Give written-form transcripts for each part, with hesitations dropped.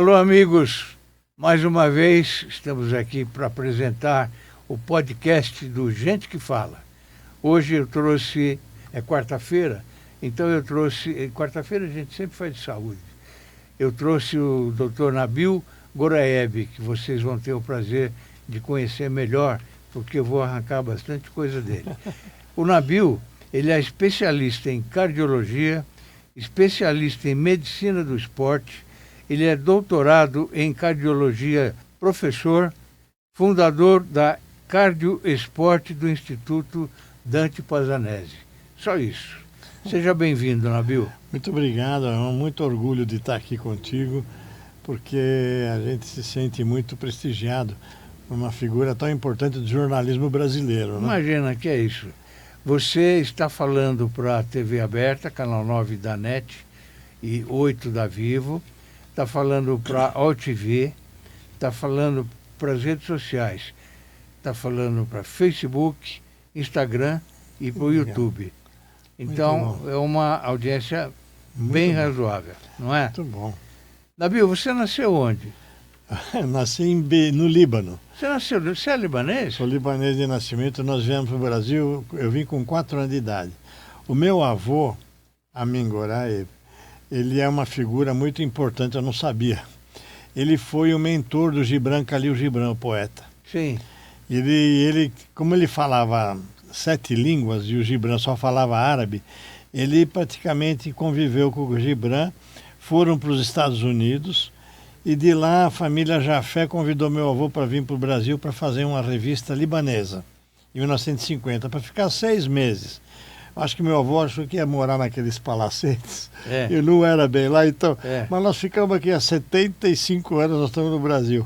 Alô, amigos. Mais uma vez estamos aqui para apresentar o podcast do Gente que Fala. Hoje eu trouxe, é quarta-feira, então eu trouxe, quarta-feira a gente sempre faz de saúde. Eu trouxe o Dr. Nabil Goraeb, que vocês vão ter o prazer de conhecer melhor, porque eu vou arrancar bastante coisa dele. O Nabil, ele é especialista em cardiologia, especialista em medicina do esporte, ele é doutorado em cardiologia, professor, fundador da Cardio Esporte do Instituto Dante Pazzanese. Só isso. Seja bem-vindo, Nabil. Muito obrigado, é muito orgulho de estar aqui contigo, porque a gente se sente muito prestigiado por uma figura tão importante do jornalismo brasileiro, né? Imagina que é isso. Você está falando para a TV aberta, canal 9 da NET e 8 da Vivo, está falando para a OTV, está falando para as redes sociais, está falando para Facebook, Instagram e para o YouTube. Então, é uma audiência bem razoável, não é? Muito bom. Nabil, você nasceu onde? Nasci no Líbano. Você é libanês? Sou libanês de nascimento, nós viemos para o Brasil, eu vim com 4 anos de idade. O meu avô, Amin Goraeb, ele é uma figura muito importante, eu não sabia. Ele foi o mentor do Gibran Khalil Gibran, o poeta. Sim. Ele, como ele falava 7 línguas e o Gibran só falava árabe, ele praticamente conviveu com o Gibran, foram para os Estados Unidos e de lá a família Jafé convidou meu avô para vir para o Brasil para fazer uma revista libanesa, em 1950, para ficar 6 meses. Acho que meu avô achou que ia morar naqueles palacetes, e não era bem lá, então. Mas nós ficamos aqui há 75 anos, nós estamos no Brasil.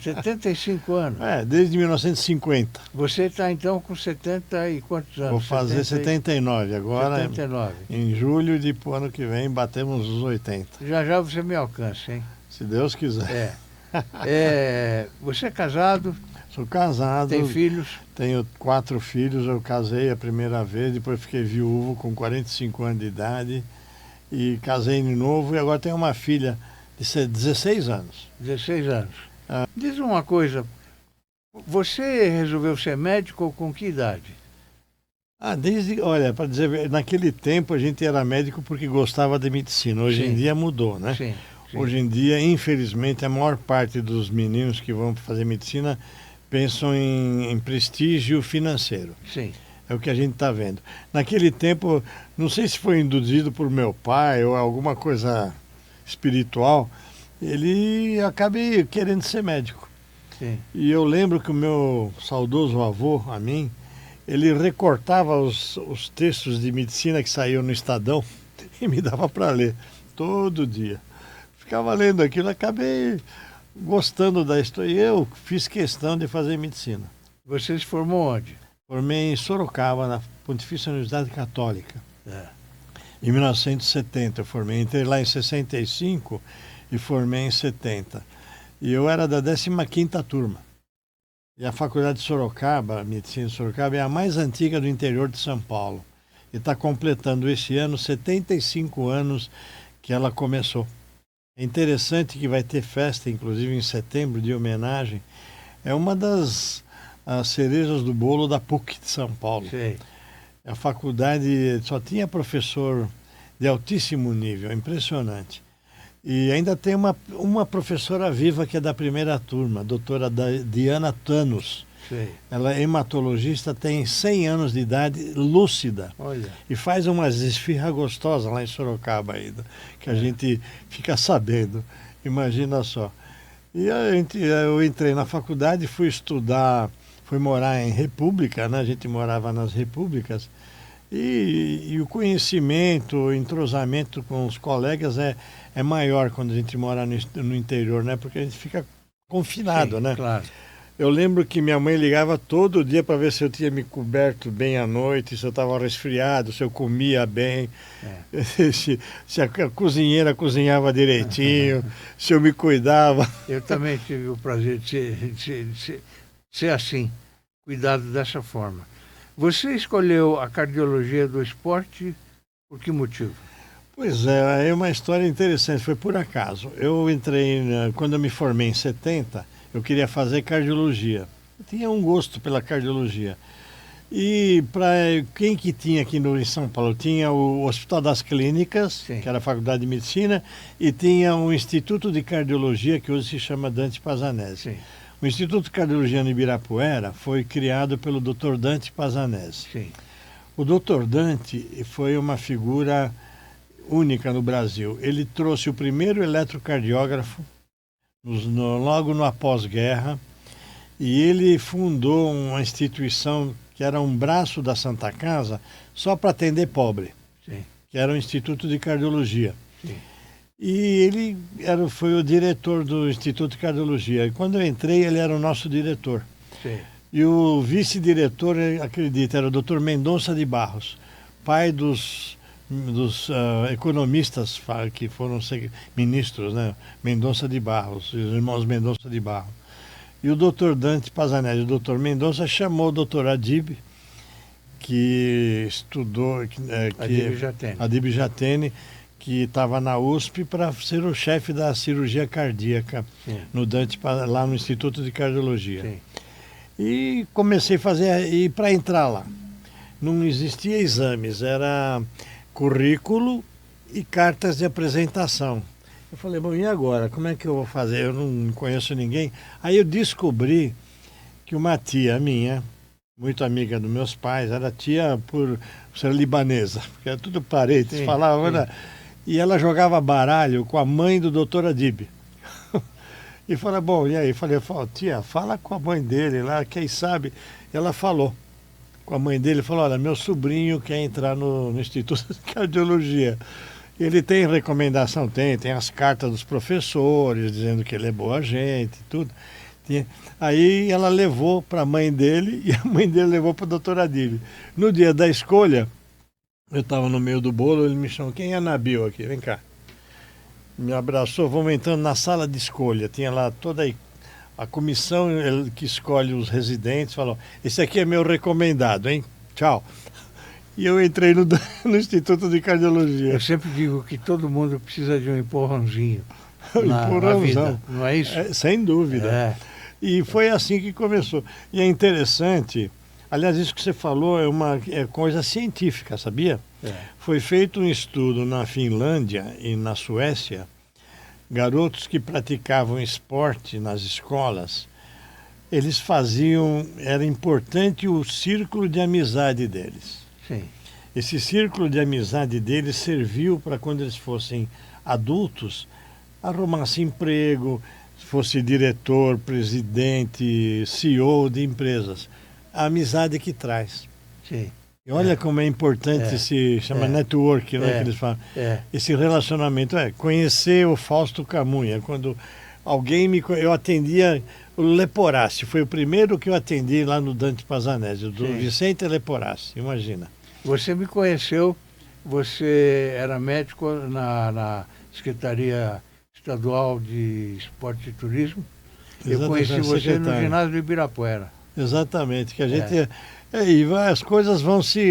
75 anos? Desde 1950. Você está então com 70 e quantos anos? Vou fazer 79 agora. 79. Em julho de ano que vem batemos os 80. Já já você me alcança, hein? Se Deus quiser. Você é casado? Sou casado. Tem filhos? Tenho 4 filhos, eu casei a primeira vez, depois fiquei viúvo com 45 anos de idade e casei de novo e agora tenho uma filha de 16 anos. 16 anos. Diz uma coisa, você resolveu ser médico com que idade? Olha, para dizer, naquele tempo a gente era médico porque gostava de medicina, hoje em dia mudou, né? Sim. Hoje em dia, infelizmente, a maior parte dos meninos que vão fazer medicina pensam em prestígio financeiro. Sim. É o que a gente está vendo. Naquele tempo, não sei se foi induzido por meu pai ou alguma coisa espiritual, ele acabei querendo ser médico. Sim. E eu lembro que o meu saudoso avô, a mim, ele recortava os textos de medicina que saíam no Estadão e me dava para ler todo dia. Ficava lendo aquilo, acabei gostando da história. E eu fiz questão de fazer medicina. Você se formou onde? Formei em Sorocaba, na Pontifícia Universidade Católica. Em 1970 eu formei. Entrei lá em 65 e formei em 70. E eu era da 15ª turma. E a Faculdade de Sorocaba, a Medicina de Sorocaba, é a mais antiga do interior de São Paulo. E está completando esse ano 75 anos que ela começou. É interessante que vai ter festa, inclusive em setembro, de homenagem. É uma das cerejas do bolo da PUC de São Paulo. Sim. A faculdade só tinha professor de altíssimo nível, impressionante. E ainda tem uma professora viva que é da primeira turma, a doutora Diana Thanos. Sim. Ela é hematologista, tem 100 anos de idade, lúcida. Olha. E faz umas esfirras gostosas lá em Sorocaba ainda, que a gente fica sabendo. Imagina só. E eu entrei na faculdade, fui estudar, fui morar em república, né? A gente morava nas repúblicas. E o conhecimento, o entrosamento com os colegas é maior quando a gente mora no interior, né? Porque a gente fica confinado, né? Claro. Eu lembro que minha mãe ligava todo dia para ver se eu tinha me coberto bem à noite, se eu estava resfriado, se eu comia bem, se a cozinheira cozinhava direitinho, se eu me cuidava. Eu também tive o prazer de ser assim, cuidado dessa forma. Você escolheu a cardiologia do esporte por que motivo? Pois é, é uma história interessante, foi por acaso. Eu entrei, quando eu me formei em 70, eu queria fazer cardiologia. Eu tinha um gosto pela cardiologia. E para quem que tinha aqui no, em São Paulo? Tinha o Hospital das Clínicas, Sim. que era a Faculdade de Medicina, e tinha o Instituto de Cardiologia, que hoje se chama Dante Pazanese. Sim, O Instituto de Cardiologia no Ibirapuera foi criado pelo Dr. Dante Pazanese. sim, O Dr. Dante foi uma figura única no Brasil. Ele trouxe o primeiro eletrocardiógrafo logo no após-guerra, e ele fundou uma instituição que era um braço da Santa Casa só para atender pobre, sim, que era o Instituto de Cardiologia. sim. E ele foi o diretor do Instituto de Cardiologia. E quando eu entrei, ele era o nosso diretor. Sim. E o vice-diretor, acredita, era o Dr. Mendonça de Barros, pai dos economistas que foram ministros, né? Mendonça de Barros, os irmãos Mendonça de Barros. E o Dr. Dante Pazanese, o Dr. Mendonça, chamou o Dr. Adib, que estudou... Adib Jatene, que estava na USP, para ser o chefe da cirurgia cardíaca no Dante, lá no Instituto de Cardiologia. Sim. E comecei a fazer, e para entrar lá, não existia exames, era currículo e cartas de apresentação. Eu falei, bom, e agora? Como é que eu vou fazer? Eu não conheço ninguém. Aí eu descobri que uma tia minha, muito amiga dos meus pais, era tia por ser libanesa, porque era tudo parentes, falavam, né? E ela jogava baralho com a mãe do Dr. Adib. E falei, bom, e aí? Falei, tia, fala com a mãe dele lá, quem sabe? Ela falou com a mãe dele, falou, olha, meu sobrinho quer entrar no Instituto de Cardiologia. Ele tem recomendação, tem as cartas dos professores, dizendo que ele é boa gente, tudo. Aí ela levou para a mãe dele e a mãe dele levou para o Dr. Adib. No dia da escolha, eu estava no meio do bolo, ele me chamou, quem é a Nabil aqui? Vem cá. Me abraçou, vamos entrando na sala de escolha. Tinha lá toda a comissão que escolhe os residentes, falou, esse aqui é meu recomendado, hein? Tchau. E eu entrei no Instituto de Cardiologia. Eu sempre digo que todo mundo precisa de um empurrãozinho na vida, não é isso? Sem dúvida. É. E foi assim que começou. E é interessante, aliás, isso que você falou é coisa científica, sabia? É. Foi feito um estudo na Finlândia e na Suécia, garotos que praticavam esporte nas escolas, eles era importante o círculo de amizade deles. Sim. Esse círculo de amizade deles serviu para quando eles fossem adultos, arrumassem emprego, fosse diretor, presidente, CEO de empresas. A amizade que traz. Sim. E olha como é importante se chama network, né, que eles falam. Esse relacionamento conhecer o Fausto Camunha. Quando eu atendia o Leporassi, foi o primeiro que eu atendi lá no Dante Pazanese, do Vicente Leporassi, imagina. Você me conheceu, você era médico na Secretaria Estadual de Esporte e Turismo. Eu conheci você no ginásio do Ibirapuera. Exatamente, que a gente... E as coisas vão se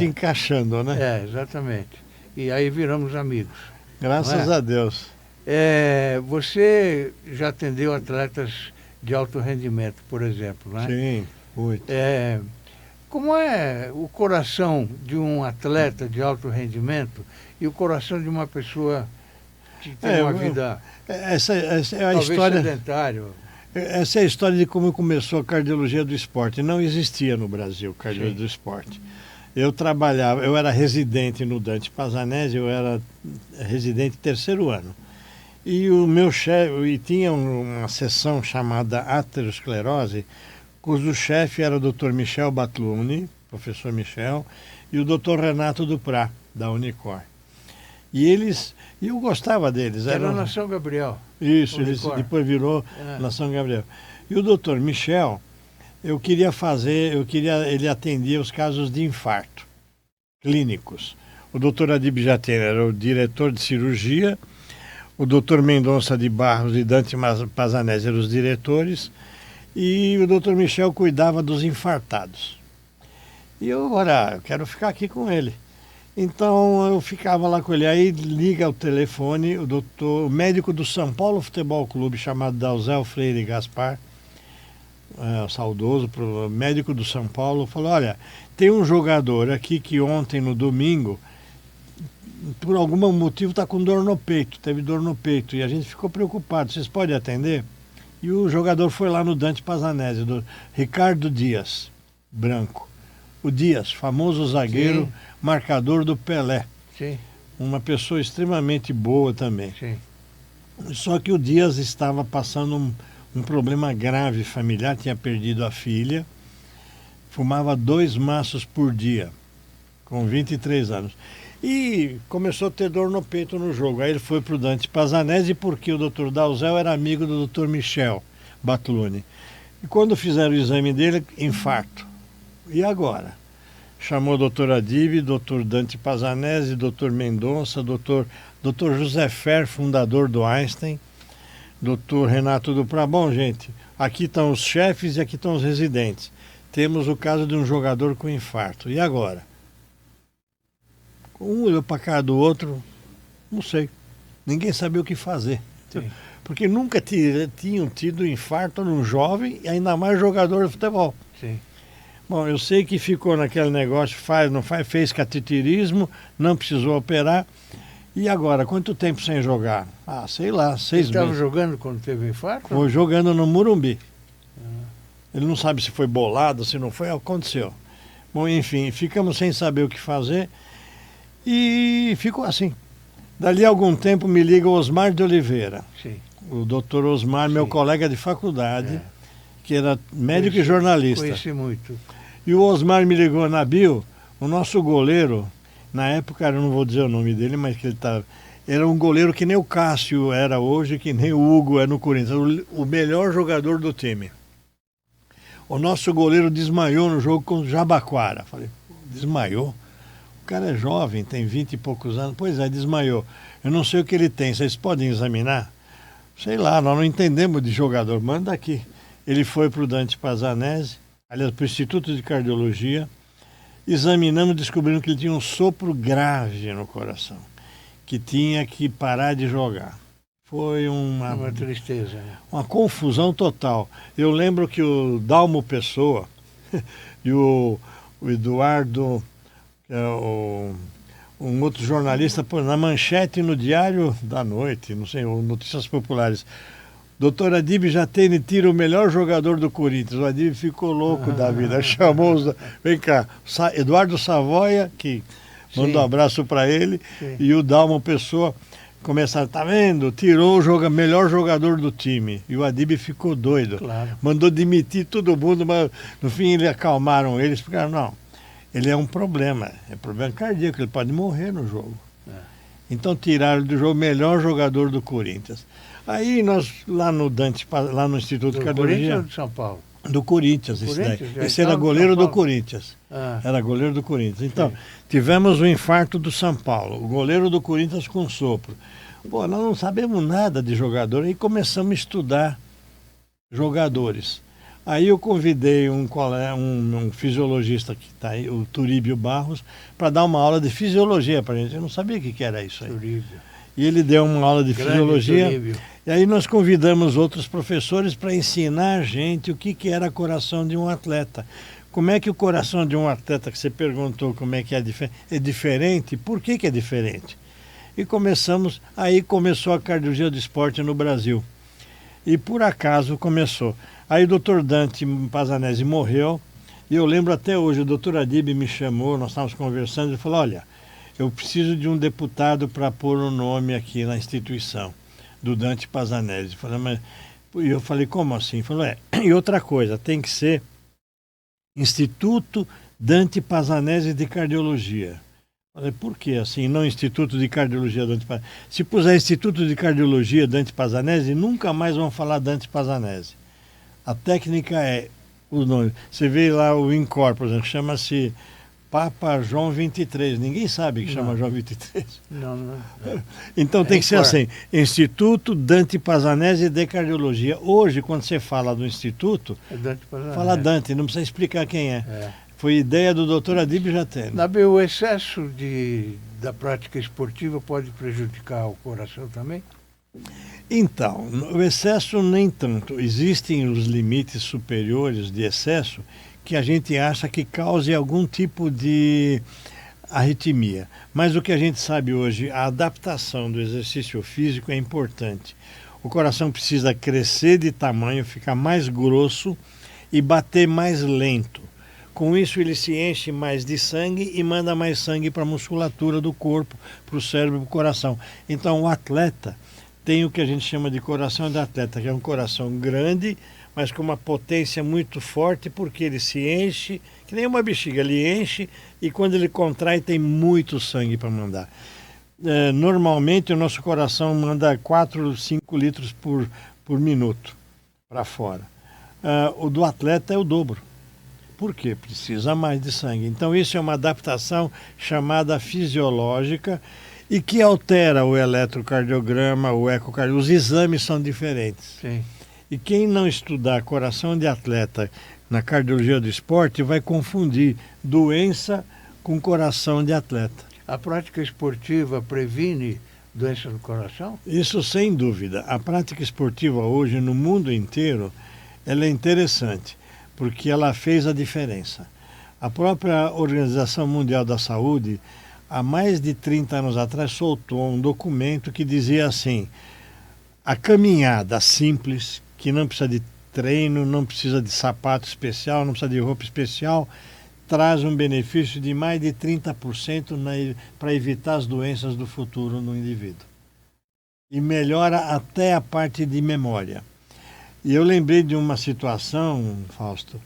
encaixando, né? Exatamente. E aí viramos amigos. Graças a Deus. Você já atendeu atletas de alto rendimento, por exemplo, né? Sim, muito. Como é o coração de um atleta de alto rendimento e o coração de uma pessoa que tem uma vida essa é a talvez história sedentária? Essa é a história de como começou a cardiologia do esporte. Não existia no Brasil cardiologia do esporte. Eu era residente no Dante Pazanese, eu era residente terceiro ano. E o meu chefe, tinha uma seção chamada aterosclerose, cujo chefe era o Dr. Michel Batluni, professor Michel, e o Dr. Renato Duprá, da Unicor. E eu gostava deles. Era na São Gabriel. Isso, ele depois virou na São Gabriel. E o Dr. Michel, ele atendia os casos de infarto clínicos. O Dr. Adib Jatene era o diretor de cirurgia, o Dr. Mendonça de Barros e Dante Pazanese eram os diretores, e o Dr. Michel cuidava dos infartados. E eu quero ficar aqui com ele. Então eu ficava lá com ele. Aí liga o telefone, o médico do São Paulo Futebol Clube, chamado Dalzel Freire Gaspar, saudoso, médico do São Paulo, falou: olha, tem um jogador aqui que ontem no domingo, por algum motivo, está com dor no peito, teve dor no peito, e a gente ficou preocupado, vocês podem atender? E o jogador foi lá no Dante Pazanese, do Ricardo Dias, branco. O Dias, famoso zagueiro, sim, marcador do Pelé. Sim. Uma pessoa extremamente boa também. Sim. Só que o Dias estava passando um problema grave familiar, tinha perdido a filha, fumava 2 maços por dia, com 23 anos. E começou a ter dor no peito no jogo. Aí ele foi para o Dante Pazanese, porque o Dr. Dalzel era amigo do Dr. Michel Batluni. E quando fizeram o exame dele, infarto. E agora? Chamou o Dr. Adib, Dr. Dante Pazanese, Dr. Mendonça, Dr. José Fer, fundador do Einstein, Dr. Renato Duprat. Bom, gente, aqui estão os chefes e aqui estão os residentes. Temos o caso de um jogador com infarto. E agora? Um olhou para cá do outro, não sei. Ninguém sabia o que fazer. Sim. Porque nunca tinham tido infarto num jovem, e ainda mais jogador de futebol. Sim. Bom, eu sei que ficou naquele negócio, fez cateterismo, não precisou operar. E agora, quanto tempo sem jogar? Ah, sei lá, 6 meses. Ele estava jogando quando teve infarto? Foi jogando no Morumbi. Ele não sabe se foi bolado, se não foi, aconteceu. Bom, enfim, ficamos sem saber o que fazer e ficou assim. Dali a algum tempo me liga o Osmar de Oliveira. Sim. O doutor Osmar, sim, meu colega de faculdade, que era médico e jornalista. Conheci muito. E o Osmar me ligou: Nabil, o nosso goleiro, na época, eu não vou dizer o nome dele, mas que ele estava... Era um goleiro que nem o Cássio era hoje, que nem o Hugo é no Corinthians, o melhor jogador do time. O nosso goleiro desmaiou no jogo com o Jabaquara. Falei: desmaiou? O cara é jovem, tem 20 e poucos anos. Pois é, desmaiou. Eu não sei o que ele tem, vocês podem examinar? Sei lá, nós não entendemos de jogador, manda aqui. Ele foi para o Dante Pazanese, aliás, para o Instituto de Cardiologia. Examinamos, descobrimos que ele tinha um sopro grave no coração, que tinha que parar de jogar. Foi uma tristeza, né? Uma confusão total. Eu lembro que o Dalmo Pessoa e o Eduardo, um outro jornalista, na manchete no Diário da Noite, não sei, Notícias Populares, Doutor Adib Jatene tira o melhor jogador do Corinthians. O Adib ficou louco da vida. Chamou vem cá, Eduardo Savoia, que mandou um abraço para ele, sim, e o Dalmo Pessoa começaram, tá vendo? Tirou o melhor jogador do time. E o Adib ficou doido. Claro. Mandou demitir todo mundo, mas no fim eles acalmaram eles, ficaram, não, ele é um problema, é problema cardíaco, ele pode morrer no jogo. Então tiraram do jogo o melhor jogador do Corinthians. Aí nós, lá no Instituto de Cardiologia... Do Corinthians ou do São Paulo? Do Corinthians, esse daí. Esse era goleiro do Corinthians. Era goleiro do Corinthians. Então, tivemos o infarto do São Paulo, o goleiro do Corinthians com sopro. Pô, nós não sabemos nada de jogador, aí começamos a estudar jogadores. Aí eu convidei um fisiologista que está aí, o Turíbio Barros, para dar uma aula de fisiologia para a gente. Eu não sabia o que era isso aí. Turíbio. E ele deu uma aula de fisiologia. Turíbio. E aí nós convidamos outros professores para ensinar a gente o que era coração de um atleta. Como é que o coração de um atleta, que você perguntou como é que é diferente, por que é diferente? E aí começou a cardiologia do esporte no Brasil. E por acaso começou. Aí o doutor Dante Pazanese morreu, e eu lembro até hoje, o doutor Adib me chamou, nós estávamos conversando, e falou: olha, eu preciso de um deputado para pôr o nome aqui na instituição do Dante Pazanese. E eu falei: como assim? Ele falou: e outra coisa, tem que ser Instituto Dante Pazanese de Cardiologia. Eu falei: por que assim, não Instituto de Cardiologia Dante Pazanese? Se puser Instituto de Cardiologia Dante Pazanese, nunca mais vão falar Dante Pazanese. A técnica é o nome. Você vê lá o INCOR, por exemplo, chama-se Papa João 23. Ninguém sabe que chama João 23. Não. Então tem que ser assim: Instituto Dante Pazanese de Cardiologia. Hoje, quando você fala do Instituto, Dante Pazanese. fala Dante, não precisa explicar quem é. Foi ideia do Dr. Adib Jatene. O excesso da prática esportiva pode prejudicar o coração também? Então, o excesso nem tanto. Existem os limites superiores de excesso que a gente acha que cause algum tipo de arritmia. Mas o que a gente sabe hoje, a adaptação do exercício físico é importante. O coração precisa crescer de tamanho, ficar mais grosso e bater mais lento. Com isso ele se enche mais de sangue e manda mais sangue para a musculatura do corpo, para o cérebro e para o coração. Então o atleta tem o que a gente chama de coração de atleta, que é um coração grande, mas com uma potência muito forte, porque ele se enche, que nem uma bexiga, ele enche e quando ele contrai tem muito sangue para mandar. Normalmente o nosso coração manda 4, 5 litros por minuto para fora. O do atleta é o dobro. Por quê? Precisa mais de sangue. Então isso é uma adaptação chamada fisiológica e que altera o eletrocardiograma, o ecocardiograma. Os exames são diferentes. Sim. E quem não estudar coração de atleta na cardiologia do esporte vai confundir doença com coração de atleta. A prática esportiva previne doença do coração? Isso sem dúvida. A prática esportiva hoje no mundo inteiro, ela é interessante, porque ela fez a diferença. A própria Organização Mundial da Saúde, há mais de 30 anos atrás, soltou um documento que dizia assim: a caminhada simples, que não precisa de treino, não precisa de sapato especial, não precisa de roupa especial, traz um benefício de mais de 30% para evitar as doenças do futuro no indivíduo. E melhora até a parte de memória. E eu lembrei de uma situação, Fausto,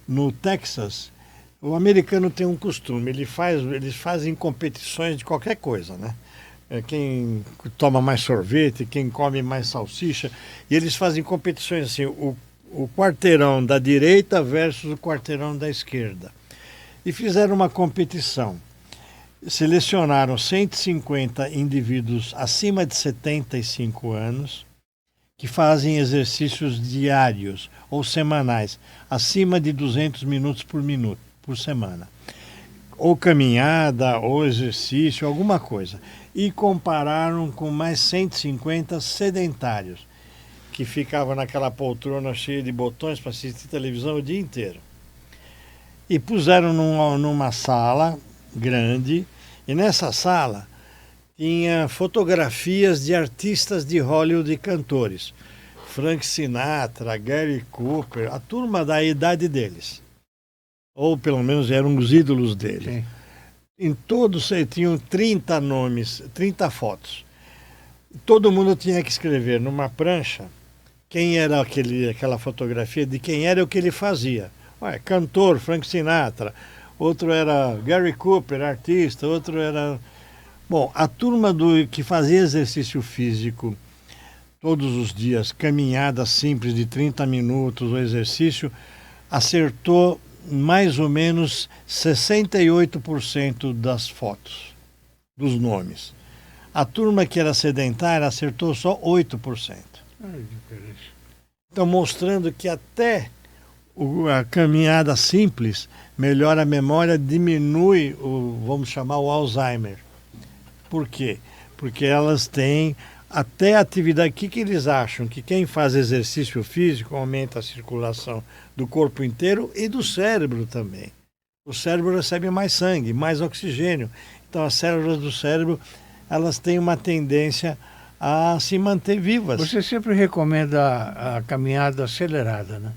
no Texas. O americano tem um costume, eles fazem competições de qualquer coisa, né? Quem toma mais sorvete, quem come mais salsicha, e eles fazem competições assim, o quarteirão da direita versus o quarteirão da esquerda. E fizeram uma competição. Selecionaram 150 indivíduos acima de 75 anos, que fazem exercícios diários ou semanais, acima de 200 minutos por semana. Ou caminhada, ou exercício, alguma coisa. E compararam com mais 150 sedentários, que ficavam naquela poltrona cheia de botões para assistir televisão o dia inteiro. E puseram numa sala grande, e nessa sala tinha fotografias de artistas de Hollywood e cantores. Frank Sinatra, Gary Cooper, a turma da idade deles. Ou pelo menos eram os ídolos dele. Sim. Em todos tinham 30 nomes, 30 fotos. Todo mundo tinha que escrever numa prancha quem era aquela fotografia, de quem era o que ele fazia. Ué, cantor, Frank Sinatra, outro era Gary Cooper, artista, outro era... Bom, a turma que fazia exercício físico todos os dias, caminhada simples de 30 minutos, o exercício, acertou mais ou menos 68% das fotos, dos nomes. A turma que era sedentária acertou só 8%. Então, mostrando que até a caminhada simples melhora a memória, diminui vamos chamar o Alzheimer. Por quê? Porque elas têm até atividade. O que eles acham? Que quem faz exercício físico aumenta a circulação do corpo inteiro e do cérebro também. O cérebro recebe mais sangue, mais oxigênio. Então as células do cérebro, elas têm uma tendência a se manter vivas. Você sempre recomenda a caminhada acelerada, né?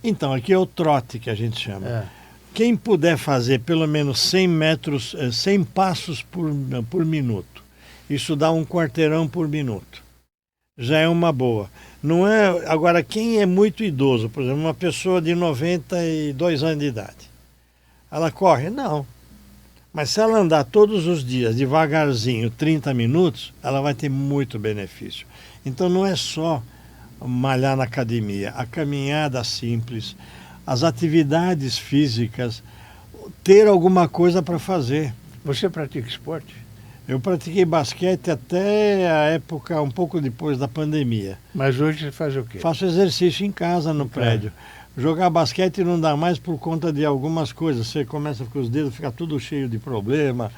Então, aqui é o trote que a gente chama. Quem puder fazer pelo menos 100 passos por minuto, isso dá um quarteirão por minuto. Já é uma boa. Não é, agora, quem é muito idoso, por exemplo, uma pessoa de 92 anos de idade, ela corre? Não. Mas se ela andar todos os dias, devagarzinho, 30 minutos, ela vai ter muito benefício. Então não é só malhar na academia, a caminhada simples, as atividades físicas, ter alguma coisa para fazer. Você pratica esporte? Eu pratiquei basquete até a época, um pouco depois da pandemia. Mas hoje você faz o quê? Faço exercício em casa, no prédio. Jogar basquete não dá mais por conta de algumas coisas. Você começa com os dedos, fica tudo cheio de problema.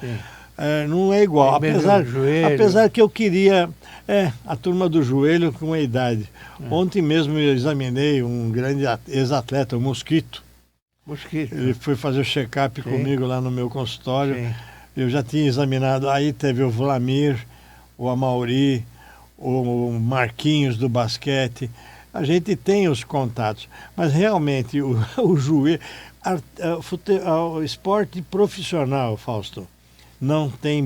Não é igual. Apesar que eu queria a turma do joelho com a idade. Ontem mesmo eu examinei um grande ex-atleta, o Mosquito. Ele foi fazer o check-up comigo lá no meu consultório. Sim. Eu já tinha examinado. Aí teve o Vlamir, o Amauri, o Marquinhos do basquete. A gente tem os contatos, mas realmente o joelho, o esporte profissional, Fausto, não tem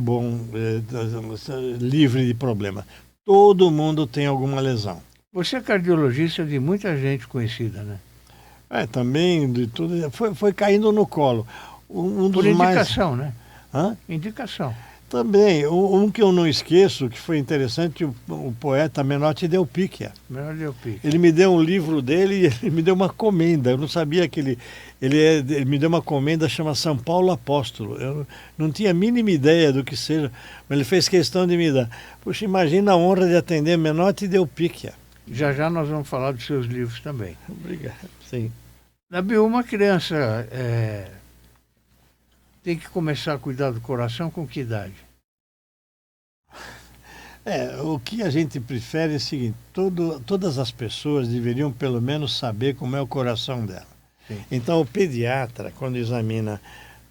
livre de problema. Todo mundo tem alguma lesão. Você é cardiologista de muita gente conhecida, né? Também de tudo. Foi caindo no colo. Por indicação, né? Hã? Indicação. Também, um que eu não esqueço, que foi interessante, o poeta Menotti Del Picchia. Menotti Del Picchia. Ele me deu um livro dele e ele me deu uma comenda. Eu não sabia que ele me deu uma comenda, chama São Paulo Apóstolo. Eu não tinha a mínima ideia do que seja, mas ele fez questão de me dar. Puxa, imagina a honra de atender Menotti Del Picchia. Já nós vamos falar dos seus livros também. Obrigado, sim. Nabil, uma criança tem que começar a cuidar do coração com que idade? O que a gente prefere é o seguinte, todas as pessoas deveriam pelo menos saber como é o coração dela. Sim. Então o pediatra, quando examina,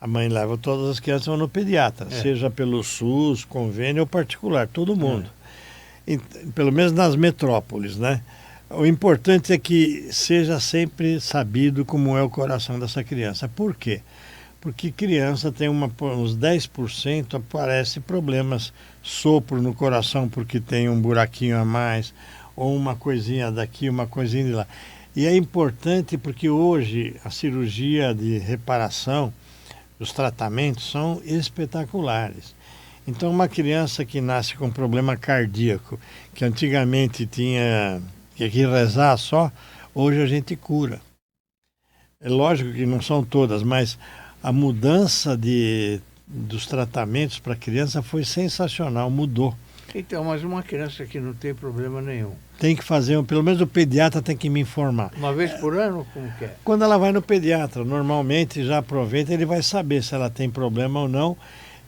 a mãe leva todas as crianças vão no pediatra, seja pelo SUS, convênio ou particular, todo mundo. Pelo menos nas metrópoles, né? O importante é que seja sempre sabido como é o coração dessa criança. Por quê? Porque criança tem uns 10% aparece problemas, sopro no coração porque tem um buraquinho a mais, ou uma coisinha daqui, uma coisinha de lá. E é importante porque hoje a cirurgia de reparação, os tratamentos são espetaculares. Então uma criança que nasce com problema cardíaco, que antigamente tinha que rezar só, hoje a gente cura. É lógico que não são todas, mas a mudança dos tratamentos para a criança foi sensacional, mudou. Então, mas uma criança que não tem problema nenhum. Tem que fazer, pelo menos o pediatra tem que me informar. Uma vez por ano, como que é? Quando ela vai no pediatra, normalmente já aproveita, ele vai saber se ela tem problema ou não.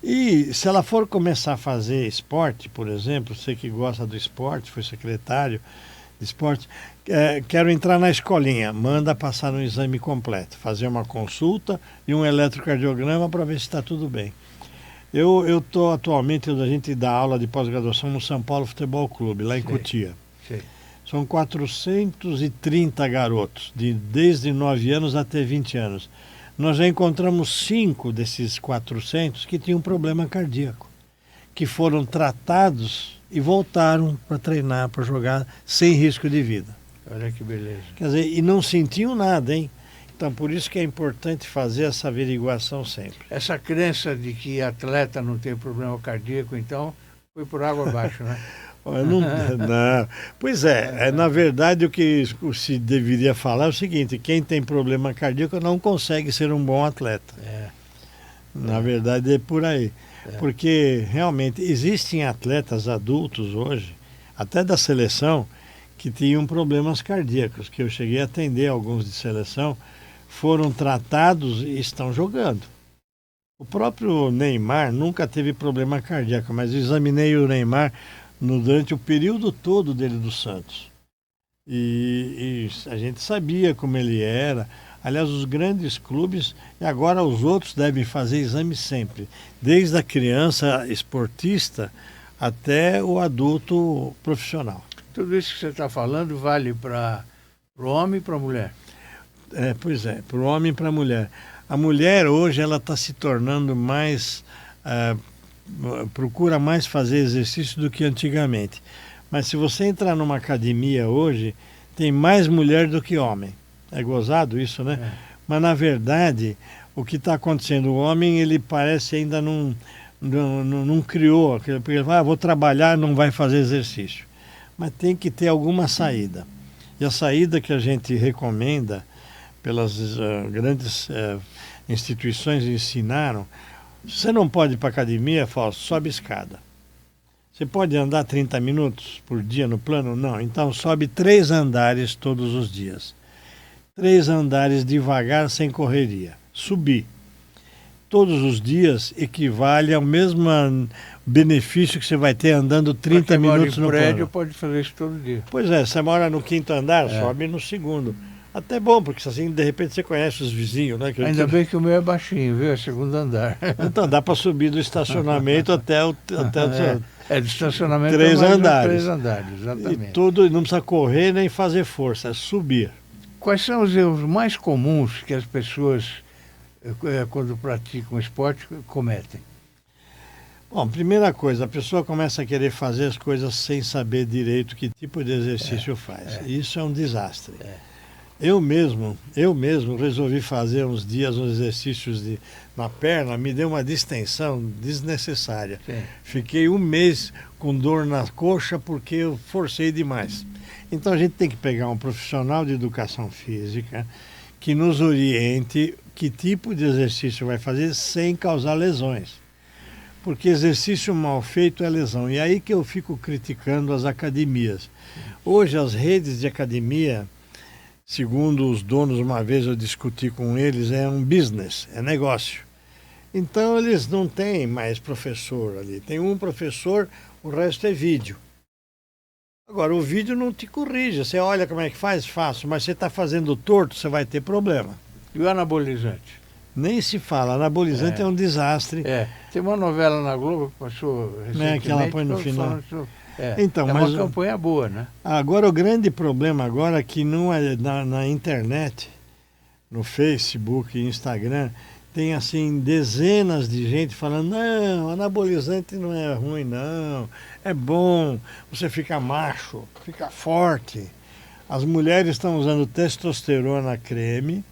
E se ela for começar a fazer esporte, por exemplo, você que gosta do esporte, foi secretário de esporte, quero entrar na escolinha, manda passar no exame completo, fazer uma consulta e um eletrocardiograma para ver se está tudo bem. Eu estou atualmente, a gente dá aula de pós-graduação no São Paulo Futebol Clube, lá em Cotia. Sim. São 430 garotos, desde 9 anos até 20 anos. Nós já encontramos 5 desses 400 que tinham problema cardíaco, que foram tratados e voltaram para treinar, para jogar, sem risco de vida. Olha que beleza. Quer dizer, e não sentiam nada, hein? Então, por isso que é importante fazer essa averiguação sempre. Essa crença de que atleta não tem problema cardíaco, então, foi por água abaixo, né? Não. Pois na verdade o que se deveria falar é o seguinte, quem tem problema cardíaco não consegue ser um bom atleta. Na verdade é por aí. Porque realmente existem atletas adultos hoje, até da seleção, que tinham problemas cardíacos, que eu cheguei a atender alguns de seleção, foram tratados e estão jogando. O próprio Neymar nunca teve problema cardíaco, mas eu examinei o Neymar durante o período todo dele do Santos. E a gente sabia como ele era. Aliás, os grandes clubes, e agora os outros devem fazer exame sempre, desde a criança esportista até o adulto profissional. Tudo isso que você está falando vale para o homem e para a mulher? Pois é, para o homem e para a mulher. A mulher hoje ela está se tornando mais... procura mais fazer exercício do que antigamente. Mas se você entrar numa academia hoje, tem mais mulher do que homem. É gozado isso, né? Mas na verdade, o que está acontecendo, o homem ele parece ainda não criou, porque ele fala, vou trabalhar, não vai fazer exercício. Mas tem que ter alguma saída. E a saída que a gente recomenda, pelas grandes instituições ensinaram, você não pode ir para a academia, Fausto, sobe escada. Você pode andar 30 minutos por dia no plano? Não. Então sobe 3 andares todos os dias. 3 andares devagar, sem correria. Subir. Todos os dias equivale ao mesmo benefício que você vai ter andando 30 minutos no prédio, pode fazer isso todo dia. Pois é, você mora no 5º andar, sobe no 2º. Até bom, porque assim, de repente você conhece os vizinhos, né? Ainda bem que o meu é baixinho, viu? É 2º andar. Então dá para subir do estacionamento até o do estacionamento 3 andares. 3 andares, exatamente. E tudo, não precisa correr nem fazer força, é subir. Quais são os erros mais comuns que as pessoas, quando praticam esporte, cometem? Bom, primeira coisa, a pessoa começa a querer fazer as coisas sem saber direito que tipo de exercício faz. Isso é um desastre. Eu mesmo resolvi fazer uns dias uns exercícios na perna, me deu uma distensão desnecessária. Sim. Fiquei 1 mês com dor na coxa porque eu forcei demais. Então a gente tem que pegar um profissional de educação física que nos oriente que tipo de exercício vai fazer sem causar lesões. Porque exercício mal feito é lesão. E aí que eu fico criticando as academias. Hoje as redes de academia, segundo os donos, uma vez eu discuti com eles, é um business, é negócio. Então eles não têm mais professor ali. Tem um professor, o resto é vídeo. Agora, o vídeo não te corrige. Você olha como é que faz, faço, mas você está fazendo torto, você vai ter problema. E o anabolizante? Nem se fala, anabolizante é um desastre. Tem uma novela na Globo que passou recentemente. Que ela põe no final. Então, mas uma campanha boa, né? Agora, o grande problema agora é que não é na internet, no Facebook, Instagram, tem assim dezenas de gente falando, não, anabolizante não é ruim não, é bom, você fica macho, fica forte. As mulheres estão usando testosterona creme,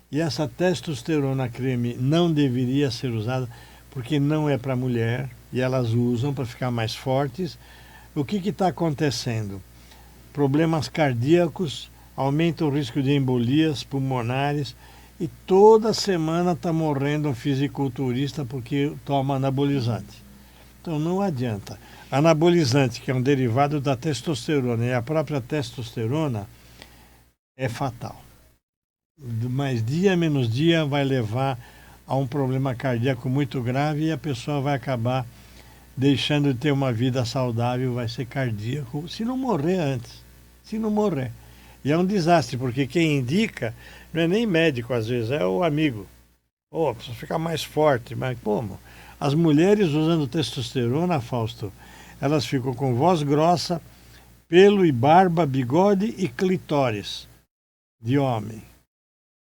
e essa testosterona creme não deveria ser usada porque não é para mulher, e elas usam para ficar mais fortes. O que está acontecendo? Problemas cardíacos, aumenta o risco de embolias pulmonares, e toda semana está morrendo um fisiculturista porque toma anabolizante. Então não adianta. Anabolizante, que é um derivado da testosterona, e a própria testosterona é fatal. Mas dia menos dia vai levar a um problema cardíaco muito grave e a pessoa vai acabar deixando de ter uma vida saudável, vai ser cardíaco, se não morrer antes. Se não morrer. E é um desastre, porque quem indica não é nem médico, às vezes, é o amigo. Precisa ficar mais forte. Mas como? As mulheres usando testosterona, Fausto, elas ficam com voz grossa, pelo e barba, bigode e clitóris de homem.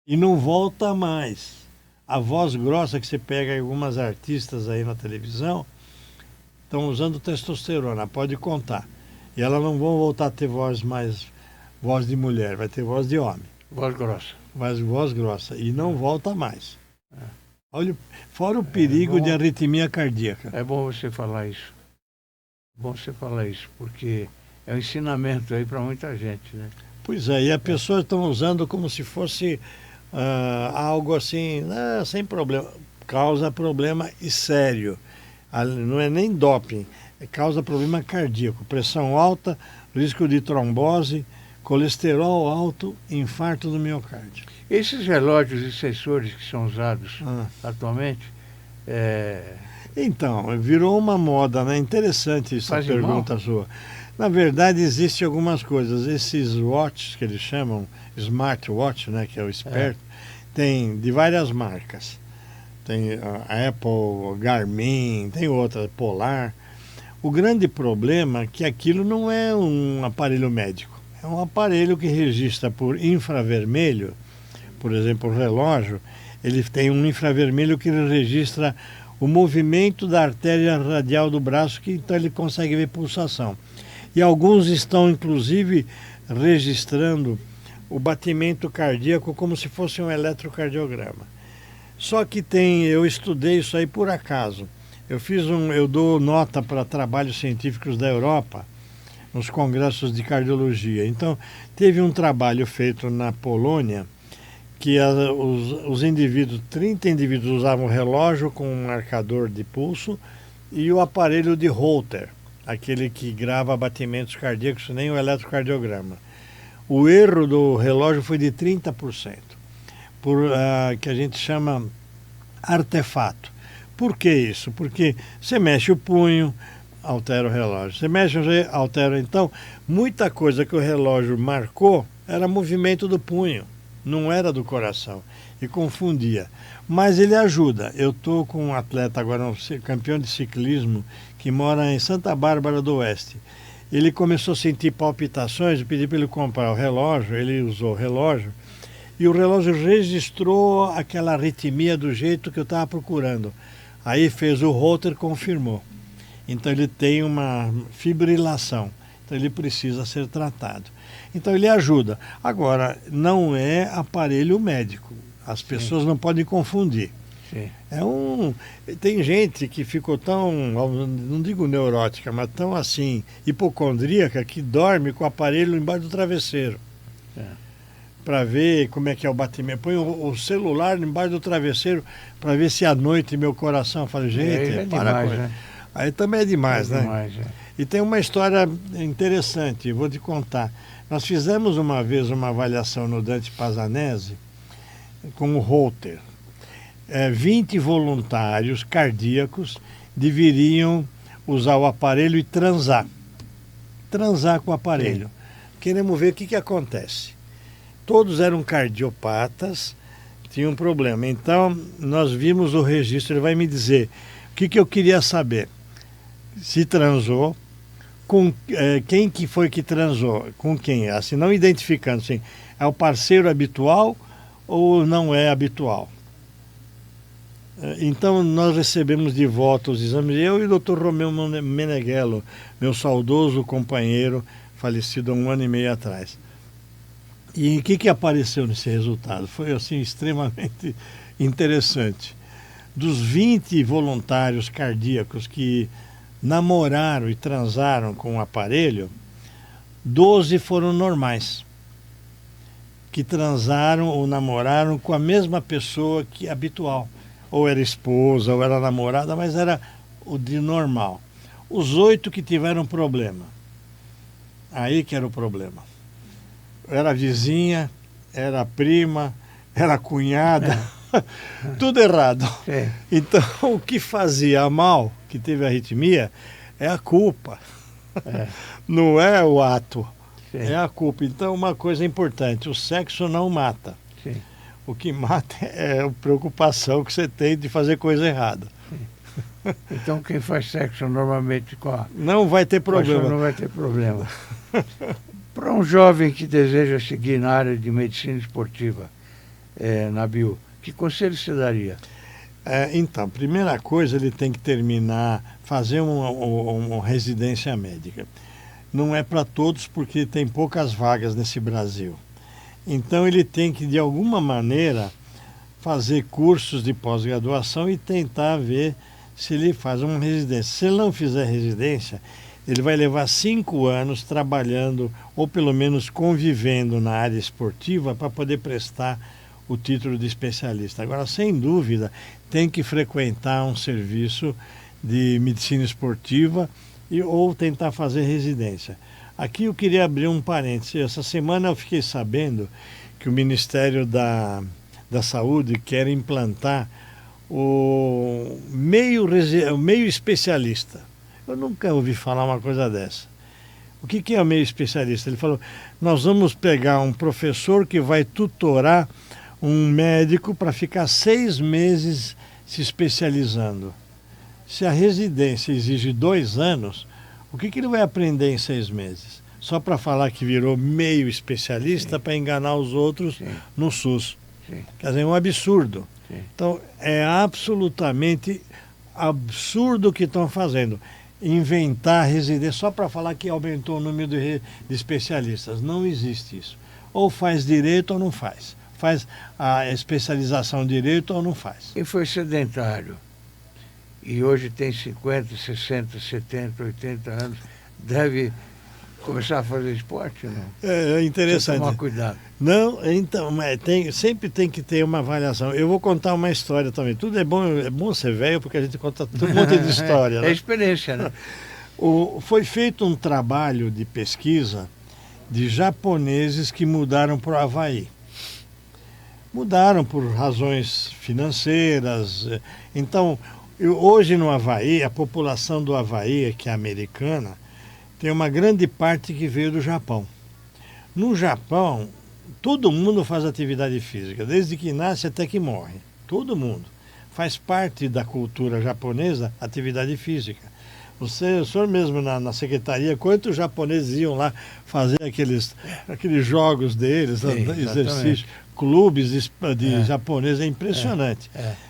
E não volta mais. A voz grossa que você pega em algumas artistas aí na televisão, estão usando testosterona, pode contar. E elas não vão voltar a ter voz de mulher, vai ter voz de homem. Voz grossa. Voz grossa. E não volta mais. Olha, fora o perigo de arritmia cardíaca. É bom você falar isso. Porque é um ensinamento aí para muita gente, né? Pois é, e as pessoas estão usando como se fosse algo assim, sem problema. Causa problema e sério. Não é nem doping, causa problema cardíaco, pressão alta, risco de trombose, colesterol alto, infarto do miocárdio. Esses relógios e sensores que são usados atualmente... Então, virou uma moda, né? Interessante essa pergunta sua. Na verdade, existem algumas coisas. Esses watches que eles chamam, smartwatch, né, que é o esperto, tem de várias marcas. Tem a Apple, Garmin, tem outra, Polar. O grande problema é que aquilo não é um aparelho médico. É um aparelho que registra por infravermelho. Por exemplo, o relógio, ele tem um infravermelho que registra o movimento da artéria radial do braço, que então ele consegue ver pulsação. E alguns estão, inclusive, registrando o batimento cardíaco como se fosse um eletrocardiograma. Só que eu estudei isso aí por acaso. Eu dou nota para trabalhos científicos da Europa, nos congressos de cardiologia. Então, teve um trabalho feito na Polônia, que os indivíduos, 30 indivíduos usavam relógio com um marcador de pulso e o aparelho de Holter, aquele que grava batimentos cardíacos, nem o eletrocardiograma. o erro do relógio foi de 30%, que a gente chama artefato. Por que isso? Porque você mexe o punho, altera o relógio. Você mexe, altera. Então, muita coisa que o relógio marcou era movimento do punho, não era do coração. E confundia. Mas ele ajuda. Eu estou com um atleta agora, um campeão de ciclismo, que mora em Santa Bárbara do Oeste. Ele começou a sentir palpitações, eu pedi para ele comprar o relógio, ele usou o relógio, e o relógio registrou aquela arritmia do jeito que eu estava procurando. Aí fez o Holter, confirmou. Então ele tem uma fibrilação, então ele precisa ser tratado. Então ele ajuda. Agora, não é aparelho médico. As pessoas não podem confundir. Sim. Tem gente que ficou tão, não digo neurótica, mas tão assim, hipocondríaca, que dorme com o aparelho embaixo do travesseiro. Para ver como é que é o batimento. Põe o celular embaixo do travesseiro para ver se à noite meu coração. Eu falo, gente, para com isso. Né? Aí também é demais, né? Demais, é. E tem uma história interessante, vou te contar. Nós fizemos uma vez uma avaliação no Dante Pazzanese com o Holter. 20 voluntários cardíacos deveriam usar o aparelho e transar. Transar com o aparelho. Sim. Queremos ver o que acontece. Todos eram cardiopatas, tinham um problema. Então, nós vimos o registro, ele vai me dizer o que eu queria saber. Se transou, com quem que foi que transou, com quem, assim, não identificando, assim, é o parceiro habitual ou não é habitual. Então nós recebemos de volta os exames, eu e o Dr. Romeu Meneghello, meu saudoso companheiro, falecido há 1 ano e meio atrás. E o que apareceu nesse resultado? Foi assim extremamente interessante. Dos 20 voluntários cardíacos que namoraram e transaram com o aparelho, 12 foram normais, que transaram ou namoraram com a mesma pessoa que habitual. Ou era esposa, ou era namorada, mas era o de normal. Os 8 que tiveram problema. Aí que era o problema. Era vizinha, era prima, era cunhada, tudo errado. É. Então, o que fazia mal, que teve arritmia, é a culpa. É. Não é o ato, é a culpa. Então, uma coisa importante, o sexo não mata. Sim. O que mata é a preocupação que você tem de fazer coisa errada. Então quem faz sexo normalmente com a... Não vai ter problema. Não vai ter problema. Para um jovem que deseja seguir na área de medicina esportiva, Nabil, que conselho você daria? Então, primeira coisa, ele tem que terminar, fazer uma residência médica. Não é para todos porque tem poucas vagas nesse Brasil. Então ele tem que, de alguma maneira, fazer cursos de pós-graduação e tentar ver se ele faz uma residência. Se ele não fizer residência, ele vai levar 5 anos trabalhando, ou pelo menos convivendo na área esportiva, para poder prestar o título de especialista. Agora, sem dúvida, tem que frequentar um serviço de medicina esportiva ou tentar fazer residência. Aqui eu queria abrir um parênteses. Essa semana eu fiquei sabendo que o Ministério da Saúde quer implantar o meio especialista. Eu nunca ouvi falar uma coisa dessa. O que é o meio especialista? Ele falou, nós vamos pegar um professor que vai tutorar um médico para ficar 6 meses se especializando. Se a residência exige 2 anos, o que ele vai aprender em 6 meses? Só para falar que virou meio especialista para enganar os outros. Sim. No SUS. Sim. Quer dizer, é um absurdo. Sim. Então, é absolutamente absurdo o que estão fazendo. Inventar residência só para falar que aumentou o número de especialistas. Não existe isso. Ou faz direito ou não faz. Faz a especialização direito ou não faz. Quem foi sedentário e hoje tem 50, 60, 70, 80 anos, deve começar a fazer esporte, não? É interessante. Tomar cuidado. Não, então, mas sempre tem que ter uma avaliação. Eu vou contar uma história também. Tudo é bom ser velho, porque a gente conta um monte de história. É experiência, né? Foi feito um trabalho de pesquisa de japoneses que mudaram para o Havaí. Mudaram por razões financeiras. Então, hoje no Havaí, a população do Havaí, que é americana, tem uma grande parte que veio do Japão. No Japão, todo mundo faz atividade física, desde que nasce até que morre. Todo mundo. Faz parte da cultura japonesa atividade física. O senhor mesmo na secretaria, quantos japoneses iam lá fazer aqueles jogos deles, exercícios, clubes de japoneses, é impressionante.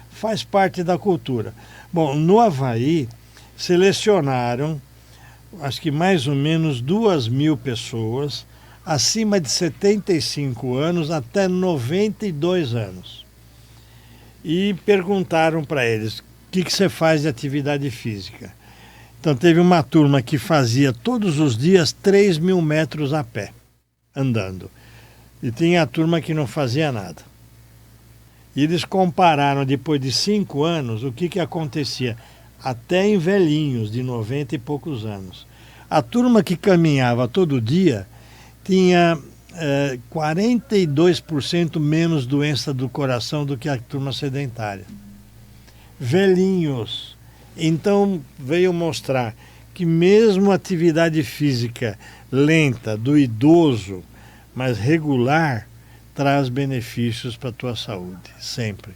Faz parte da cultura. Bom, no Havaí, selecionaram, acho que mais ou menos 2.000 pessoas, acima de 75 anos até 92 anos. E perguntaram para eles, o que você faz de atividade física? Então teve uma turma que fazia todos os dias 3.000 metros a pé, andando. E tinha a turma que não fazia nada. E eles compararam, depois de 5 anos, o que acontecia. Até em velhinhos, de 90 e poucos anos. A turma que caminhava todo dia tinha 42% menos doença do coração do que a turma sedentária. Velhinhos. Então veio mostrar que mesmo atividade física lenta, do idoso, mas regular, traz benefícios para a tua saúde, sempre.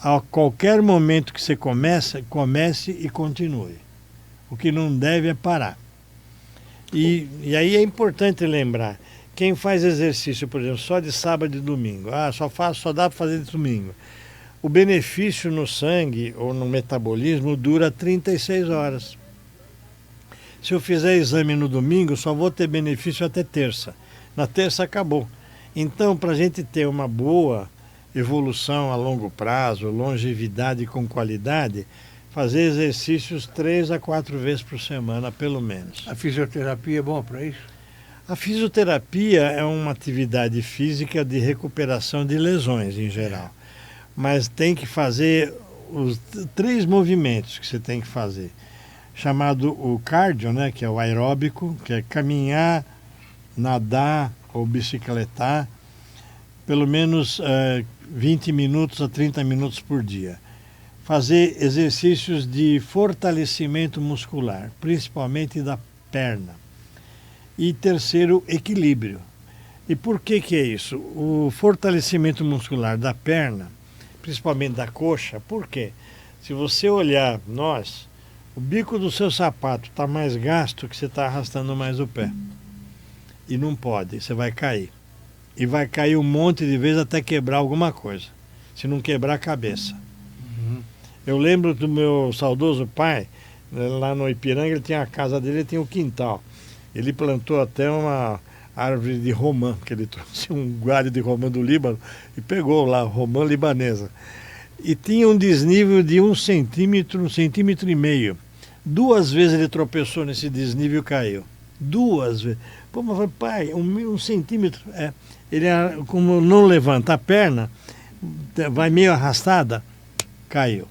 A qualquer momento que você comece e continue. O que não deve é parar. E aí é importante lembrar, quem faz exercício, por exemplo, só de sábado e domingo, só dá para fazer de domingo. O benefício no sangue ou no metabolismo dura 36 horas. Se eu fizer exame no domingo, só vou ter benefício até terça. Na terça acabou. Então, para a gente ter uma boa evolução a longo prazo, longevidade com qualidade, fazer exercícios 3 a 4 vezes por semana, pelo menos. A fisioterapia é bom para isso? A fisioterapia é uma atividade física de recuperação de lesões, em geral. Mas tem que fazer os 3 movimentos que você tem que fazer. Chamado o cardio, né, que é o aeróbico, que é caminhar, nadar ou bicicletar, pelo menos 20 minutos a 30 minutos por dia. Fazer exercícios de fortalecimento muscular, principalmente da perna. E terceiro, equilíbrio. E por que é isso? O fortalecimento muscular da perna, principalmente da coxa, por quê? Se você olhar o bico do seu sapato está mais gasto que você está arrastando mais o pé. E não pode, você vai cair. E vai cair um monte de vezes até quebrar alguma coisa. Se não quebrar a cabeça. Eu lembro do meu saudoso pai, lá no Ipiranga, ele tinha a casa dele, ele tinha um quintal. Ele plantou até uma árvore de romã, que ele trouxe um galho de romã do Líbano e pegou lá, romã libanesa. E tinha um desnível de 1 centímetro, 1,5 centímetros. 2 vezes ele tropeçou nesse desnível e caiu. 2 vezes. Pô, mas falei, pai, 1 centímetro. Ele, como não levanta a perna, vai meio arrastada, caiu.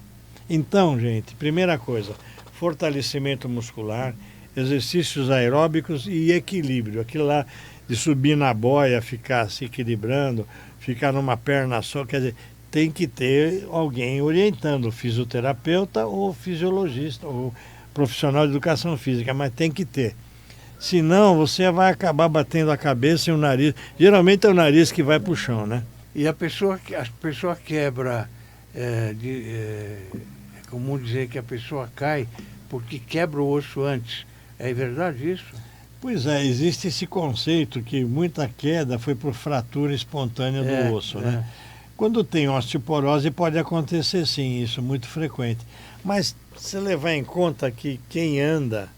Então, gente, primeira coisa, fortalecimento muscular, exercícios aeróbicos e equilíbrio. Aquilo lá de subir na boia, ficar se equilibrando, ficar numa perna só, quer dizer, tem que ter alguém orientando, fisioterapeuta ou fisiologista, ou profissional de educação física, mas tem que ter. Senão você vai acabar batendo a cabeça e o nariz. Geralmente é o nariz que vai para o chão, né? E a pessoa quebra, é comum dizer que a pessoa cai porque quebra o osso antes. É verdade isso? Pois é, existe esse conceito que muita queda foi por fratura espontânea do osso, né? Quando tem osteoporose pode acontecer sim, isso é muito frequente. Mas se levar em conta que quem anda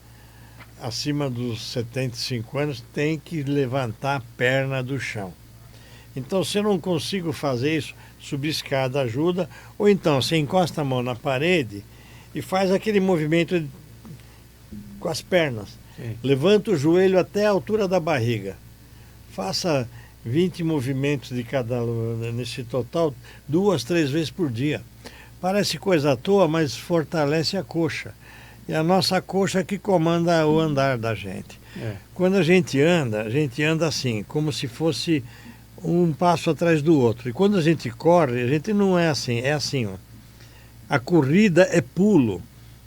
acima dos 75 anos tem que levantar a perna do chão. Então, se eu não consigo fazer isso, subir escada ajuda, ou então você encosta a mão na parede e faz aquele movimento com as pernas. Sim. Levanta o joelho até a altura da barriga. Faça 20 movimentos de cada, nesse total, 2, 3 vezes por dia. Parece coisa à toa, mas fortalece a coxa. E a nossa coxa que comanda o andar da gente. Quando a gente anda assim, como se fosse um passo atrás do outro. E quando a gente corre, a gente não é assim, ó. A corrida é pulo.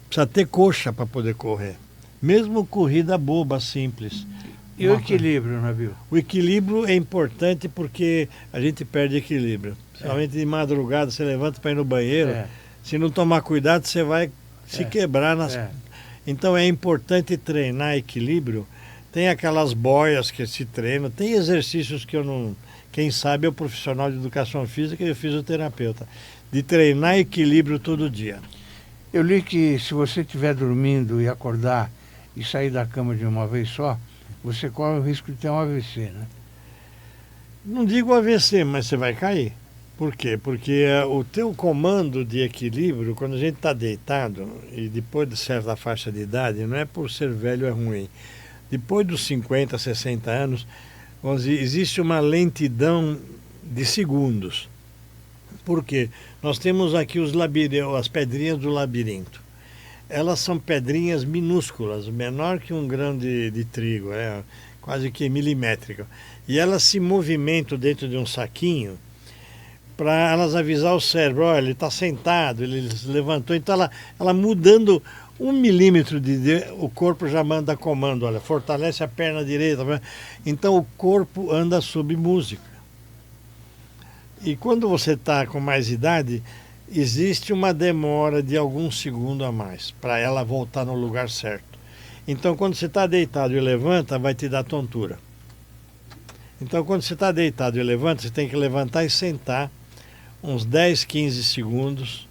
Precisa ter coxa para poder correr. Mesmo corrida boba, simples. E o equilíbrio, Nabil? O equilíbrio é importante porque a gente perde equilíbrio. Principalmente de madrugada, você levanta para ir no banheiro. Se não tomar cuidado, você vai se quebrar nas... Então é importante treinar equilíbrio. Tem aquelas boias que se treinam, tem exercícios que eu não... Quem sabe é o profissional de educação física e o fisioterapeuta. De treinar equilíbrio todo dia. Eu li que se você estiver dormindo e acordar e sair da cama de uma vez só, você corre o risco de ter um AVC, né? Não digo AVC, mas você vai cair. Por quê? Porque o teu comando de equilíbrio, quando a gente está deitado, e depois de certa faixa de idade, não é por ser velho é ruim. Depois dos 50, 60 anos, existe uma lentidão de segundos. Por quê? Nós temos aqui as pedrinhas do labirinto. Elas são pedrinhas minúsculas, menor que um grão de trigo, quase que milimétrica. E elas se movimentam dentro de um saquinho para elas avisar o cérebro, olha, ele está sentado, ele se levantou. Então ela mudando 1 milímetro, o corpo já manda comando, olha, fortalece a perna direita. Então o corpo anda sob música. E quando você está com mais idade, existe uma demora de alguns segundos a mais para ela voltar no lugar certo. Então, quando você está deitado e levanta, vai te dar tontura. Então, quando você está deitado e levanta, você tem que levantar e sentar uns 10, 15 segundos.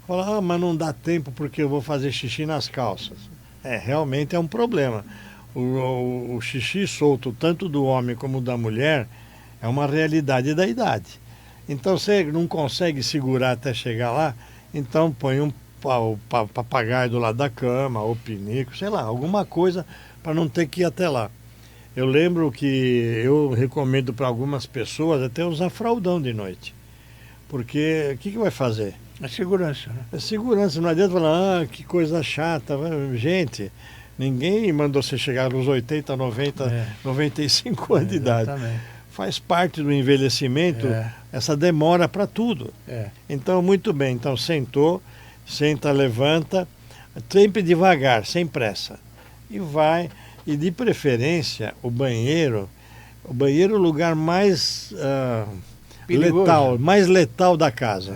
Falar, mas não dá tempo porque eu vou fazer xixi nas calças. Realmente é um problema. O xixi solto, tanto do homem como da mulher, é uma realidade da idade. Então você não consegue segurar até chegar lá, então põe um papagaio do lado da cama, ou pinico, sei lá, alguma coisa para não ter que ir até lá. Eu lembro que eu recomendo para algumas pessoas até usar fraldão de noite. Porque o que vai fazer? É segurança, né? É segurança, não adianta falar, que coisa chata. Gente, ninguém mandou você chegar nos 80, 90, 95 anos de idade. Faz parte do envelhecimento essa demora para tudo. Então, muito bem. Então, senta, levanta, sempre devagar, sem pressa. E vai. E de preferência, o banheiro é o lugar mais letal da casa.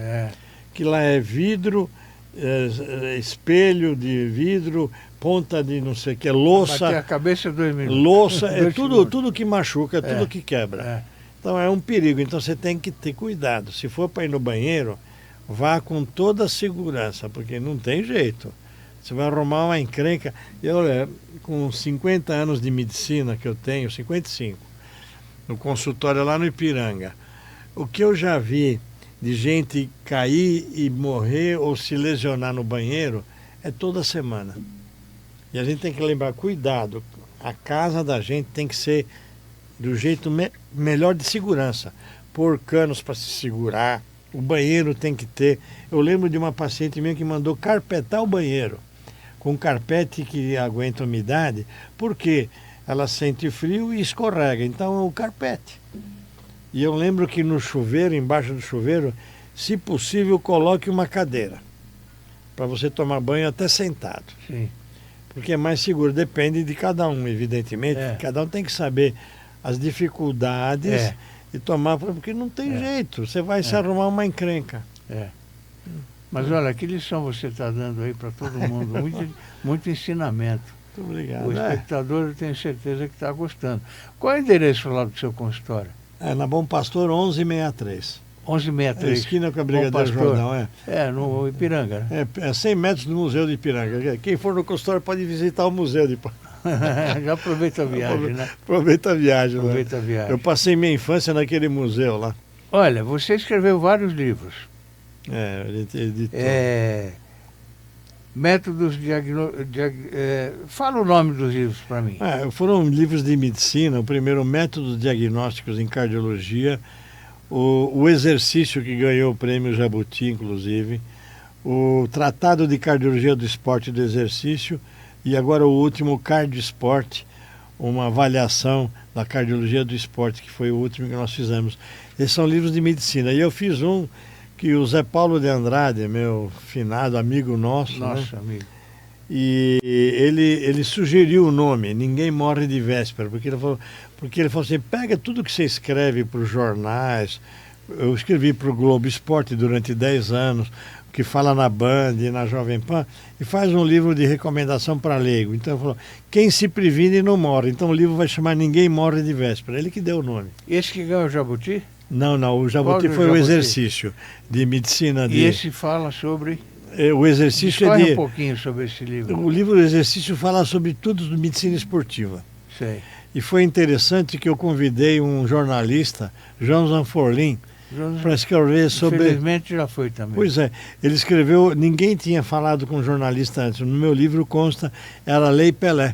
Que lá é vidro, espelho de vidro, ponta de não sei o que, louça. Bater a cabeça 2 minutos. Louça, tudo que machuca, tudo que quebra. Então é um perigo, então você tem que ter cuidado. Se for para ir no banheiro, vá com toda a segurança, porque não tem jeito. Você vai arrumar uma encrenca. Eu, com 50 anos de medicina que eu tenho, 55, no consultório lá no Ipiranga, o que eu já vi de gente cair e morrer ou se lesionar no banheiro é toda semana. E a gente tem que lembrar, cuidado, a casa da gente tem que ser do jeito melhor de segurança. Pôr canos para se segurar, o banheiro tem que ter. Eu lembro de uma paciente minha que mandou carpetar o banheiro, com carpete que aguenta umidade, porque ela sente frio e escorrega, então é o carpete. E eu lembro que no chuveiro, embaixo do chuveiro, se possível, coloque uma cadeira, para você tomar banho até sentado. Sim. Porque é mais seguro, depende de cada um, evidentemente. Cada um tem que saber as dificuldades e tomar, porque não tem jeito, você vai se arrumar uma encrenca. Mas olha, que lição você está dando aí para todo mundo, muito ensinamento. Muito obrigado. O espectador, eu tenho certeza que está gostando. Qual é o endereço lá do seu consultório? Na Bom Pastor 1163. 1163. Esquina com a Brigadeiro Jordão, no Ipiranga, né? É 100 metros do Museu de Ipiranga. Quem for no consultório pode visitar o museu de Já aproveita a viagem, né? Aproveita a viagem. Aproveita a viagem. Eu passei minha infância naquele museu lá. Olha, você escreveu vários livros. A gente editou. Métodos fala o nome dos livros para mim. Foram livros de medicina. O primeiro, Métodos Diagnósticos em Cardiologia. O exercício que ganhou o prêmio Jabuti, inclusive. o Tratado de Cardiologia do Esporte e do Exercício e agora o último Cardio Esporte, uma avaliação da cardiologia do esporte, que foi o último que nós fizemos. Esses são livros de medicina. E eu fiz um que o Zé Paulo de Andrade, meu finado amigo nosso, Nosso né? amigo. E ele sugeriu o nome, Ninguém Morre de Véspera, porque ele falou assim, pega tudo que você escreve para os jornais, eu escrevi para o Globo Esporte durante 10 anos, que fala na Band e na Jovem Pan, e faz um livro de recomendação para leigo. Então ele falou, quem se previne não morre. Então o livro vai chamar Ninguém Morre de Véspera. Ele que deu o nome. Esse que ganhou o Jabuti? Não, o Jabuti foi o exercício de medicina. E esse fala sobre... O exercício Discorre um pouquinho sobre esse livro. O livro do exercício fala sobre tudo de medicina esportiva. Sei. E foi interessante que eu convidei um jornalista, João Zanforlin, para escrever sobre... Infelizmente já foi também. Pois é, ele escreveu, ninguém tinha falado com jornalista antes. No meu livro consta, era a Lei Pelé.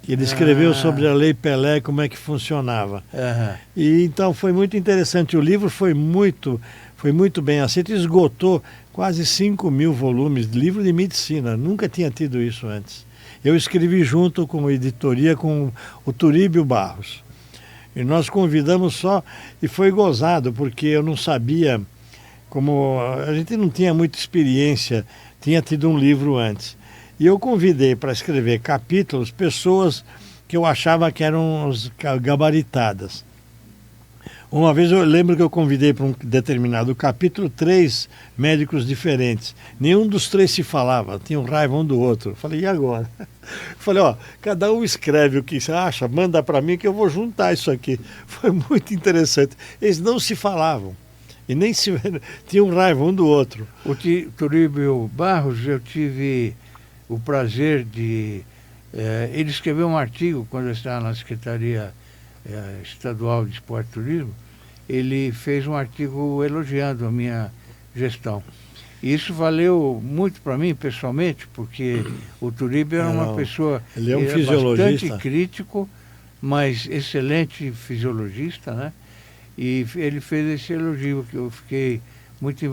Ele escreveu sobre a Lei Pelé, como é que funcionava. E então foi muito interessante. O livro foi muito bem aceito, esgotou quase 5.000 volumes de livro de medicina. Nunca tinha tido isso antes. Eu escrevi junto com a editoria, com o Turíbio Barros. E nós convidamos só, e foi gozado, porque eu não sabia, como a gente não tinha muita experiência, tinha tido um livro antes. E eu convidei para escrever capítulos pessoas que eu achava que eram gabaritadas. Uma vez eu lembro que eu convidei para um determinado capítulo 3 médicos diferentes. Nenhum dos 3 se falava, tinham raiva um do outro. Eu falei, e agora? Eu falei, cada um escreve o que você acha, manda para mim que eu vou juntar isso aqui. Foi muito interessante. Eles não se falavam e nem se tinham raiva um do outro. O Turíbio Barros, eu tive o prazer de... ele escreveu um artigo quando eu estava na Secretaria Estadual de Esporte e Turismo. Ele fez um artigo elogiando a minha gestão. E isso valeu muito para mim, pessoalmente, porque o Turíbio era uma pessoa... Ele é um fisiologista. Bastante crítico, mas excelente fisiologista, né? E ele fez esse elogio, que eu fiquei muito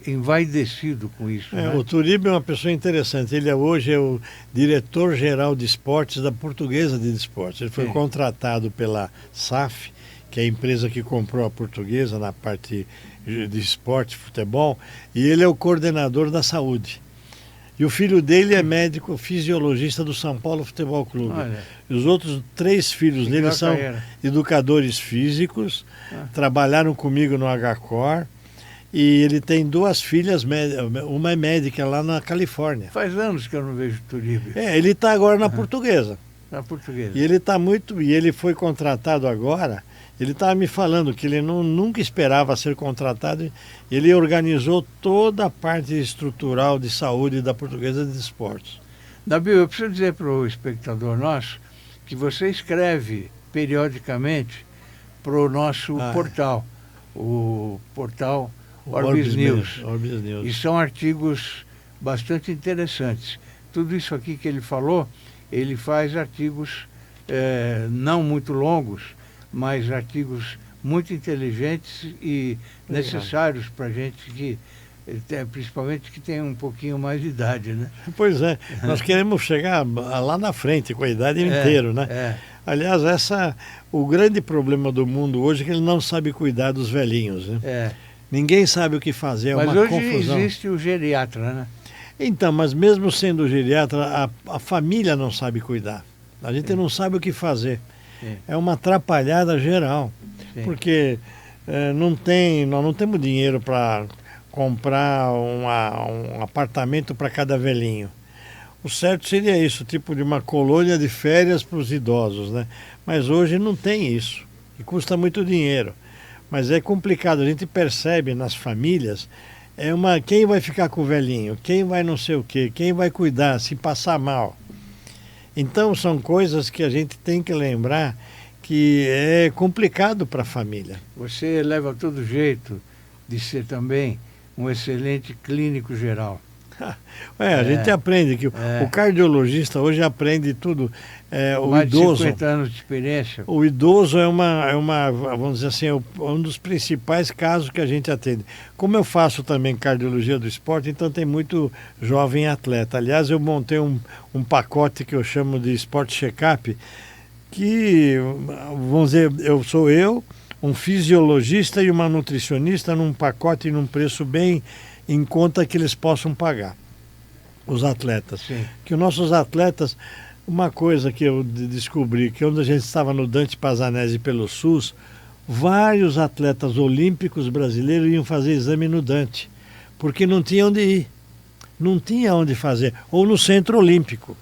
envaidecido com isso. Né? O Turíbio é uma pessoa interessante. Ele hoje é o diretor-geral de esportes da Portuguesa de Esportes. Ele foi contratado pela SAF, que é a empresa que comprou a Portuguesa na parte de esporte, futebol, e ele é o coordenador da saúde. E o filho dele é médico fisiologista do São Paulo Futebol Clube. E os outros 3 filhos dele são educadores físicos, trabalharam comigo no HCOR, e ele tem 2 filhas, uma é médica lá na Califórnia. Faz anos que eu não vejo Turíbio. Ele está agora na Portuguesa. Na Portuguesa. E ele está e ele foi contratado agora. Ele estava me falando que ele nunca esperava ser contratado. Ele organizou toda a parte estrutural de saúde da Portuguesa de Esportes. Nabil, eu preciso dizer para o espectador nosso que você escreve periodicamente para o nosso portal, o portal Orbis News. E são artigos bastante interessantes. Tudo isso aqui que ele falou, ele faz artigos não muito longos, mas artigos muito inteligentes e necessários para a gente que, principalmente que tem um pouquinho mais de idade, né? Pois é, nós queremos chegar lá na frente com a idade inteira, né? Aliás, o grande problema do mundo hoje é que ele não sabe cuidar dos velhinhos, né? Ninguém sabe o que fazer, mas uma hoje confusão. Existe o geriatra, né? Então, mas mesmo sendo geriatra, a família não sabe cuidar. A gente não sabe o que fazer. É uma atrapalhada geral. Porque nós não temos dinheiro para comprar um apartamento para cada velhinho. O certo seria isso, tipo de uma colônia de férias para os idosos, né? Mas hoje não tem isso, e custa muito dinheiro. Mas é complicado, a gente percebe nas famílias, quem vai ficar com o velhinho, quem vai não sei o quê, quem vai cuidar, se passar mal. Então são coisas que a gente tem que lembrar que é complicado para a família. Você leva todo jeito de ser também um excelente clínico geral. A gente aprende que o cardiologista hoje aprende tudo. O Mais idoso, de 50 anos de experiência. O idoso é vamos dizer assim, um dos principais casos que a gente atende. Como eu faço também cardiologia do esporte, então tem muito jovem atleta. Aliás, eu montei um pacote que eu chamo de Sport Checkup, que, vamos dizer, sou eu, um fisiologista e uma nutricionista num pacote num preço bem em conta que eles possam pagar, os atletas. Sim. Que os nossos atletas, uma coisa que eu descobri, que quando a gente estava no Dante Pazanese pelo SUS, vários atletas olímpicos brasileiros iam fazer exame no Dante, porque não tinha onde ir, não tinha onde fazer, ou no Centro Olímpico.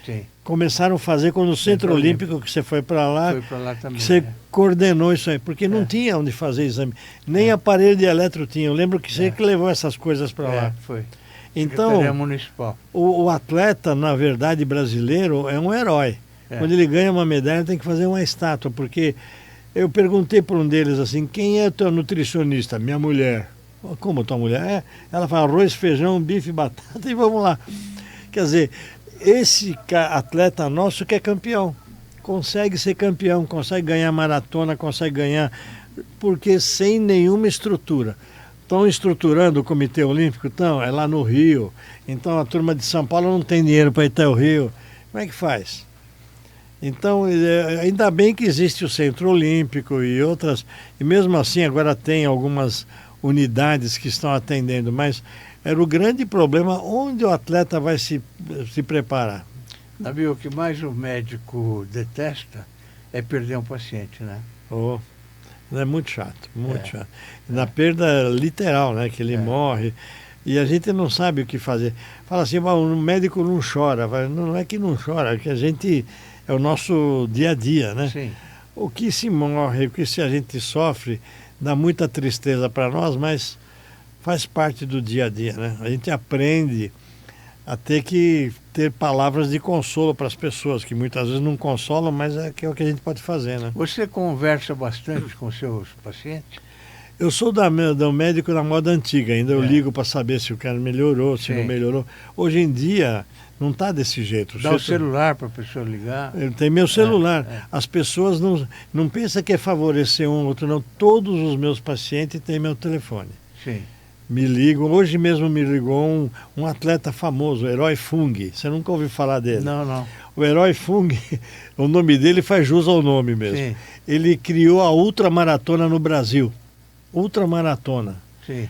Sim. Começaram a fazer quando no Centro Olímpico, que você foi para lá, também, que você coordenou isso aí, porque não tinha onde fazer exame, nem aparelho de eletro tinha. Eu lembro que você que levou essas coisas para lá. Foi. Então, Municipal. O atleta, na verdade, brasileiro, é um herói. Quando ele ganha uma medalha, tem que fazer uma estátua, porque eu perguntei para um deles assim, quem é o teu nutricionista? Minha mulher. Como tua mulher? Ela fala arroz, feijão, bife, batata e vamos lá. Quer dizer, esse atleta nosso que é campeão, consegue ser campeão, consegue ganhar maratona, consegue ganhar, porque sem nenhuma estrutura. Estão estruturando o Comitê Olímpico, então, é lá no Rio. Então a turma de São Paulo não tem dinheiro para ir até o Rio. Como é que faz? Então, ainda bem que existe o Centro Olímpico e outras, e mesmo assim agora tem algumas unidades que estão atendendo, mas era o grande problema onde o atleta vai se preparar. Sabe, o que mais o médico detesta é perder um paciente, né? É muito chato, muito chato. Na perda literal, né? Que ele morre e a gente não sabe o que fazer. Fala assim, o médico não chora. Não é que não chora, é que a gente... É o nosso dia a dia, né? Sim. O que se morre, o que se a gente sofre, dá muita tristeza para nós, mas faz parte do dia a dia, né? A gente aprende a ter que ter palavras de consolo para as pessoas, que muitas vezes não consolam, mas é o que a gente pode fazer, né? Você conversa bastante com seus pacientes? Eu sou do médico da moda antiga, ainda eu ligo para saber se o cara melhorou, se não melhorou. Hoje em dia não está desse jeito. Dá o celular para a pessoa ligar? Tem meu celular. As pessoas não pensam que é favorecer um ou outro, não. Todos os meus pacientes têm meu telefone. Sim. Me ligam. Hoje mesmo me ligou um atleta famoso, o Herói Fung. Você nunca ouviu falar dele? Não. O Herói Fung, o nome dele faz jus ao nome mesmo. Sim. Ele criou a ultramaratona no Brasil. Ultramaratona. Sim.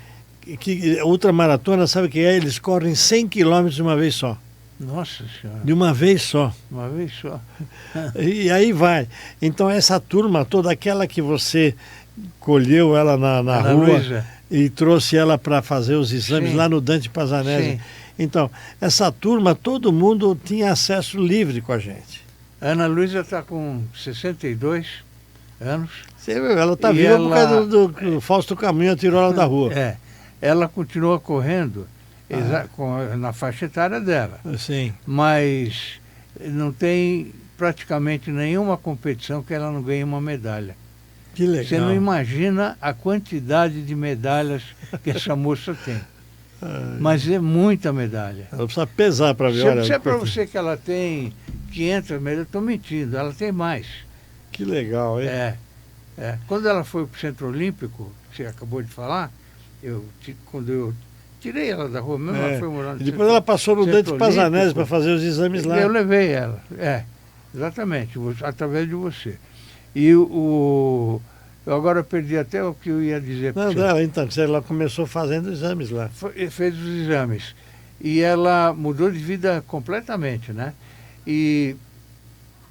Ultramaratona, sabe o que é? Eles correm 100 quilômetros de uma vez só. Nossa Senhora. De uma vez só. Uma vez só. E aí vai. Então essa turma toda, aquela que você colheu ela na rua Luísa. E trouxe ela para fazer os exames lá no Dante Pazanese. Sim. Então, essa turma, todo mundo tinha acesso livre com a gente. A Ana Luísa está com 62 anos. Você viu, ela está viva por causa do Fausto Caminha tirou ela da rua. Ela continua correndo na faixa etária dela. Sim. Mas não tem praticamente nenhuma competição que ela não ganhe uma medalha. Que legal. Você não imagina a quantidade de medalhas que essa moça tem. Mas é muita medalha. Ela precisa pesar para ver. Se é para você que ela tem 500 medalhas, eu estou mentindo, ela tem mais. Que legal, hein? Quando ela foi para o Centro Olímpico, que você acabou de falar, quando eu tirei ela da rua mesmo, ela foi morar no depois ela passou no Dante Pazanese para fazer os exames lá. Eu levei ela, exatamente, através de você. E eu agora perdi até o que eu ia dizer para você. Então, ela começou fazendo exames lá. Fez os exames. E ela mudou de vida completamente, né? E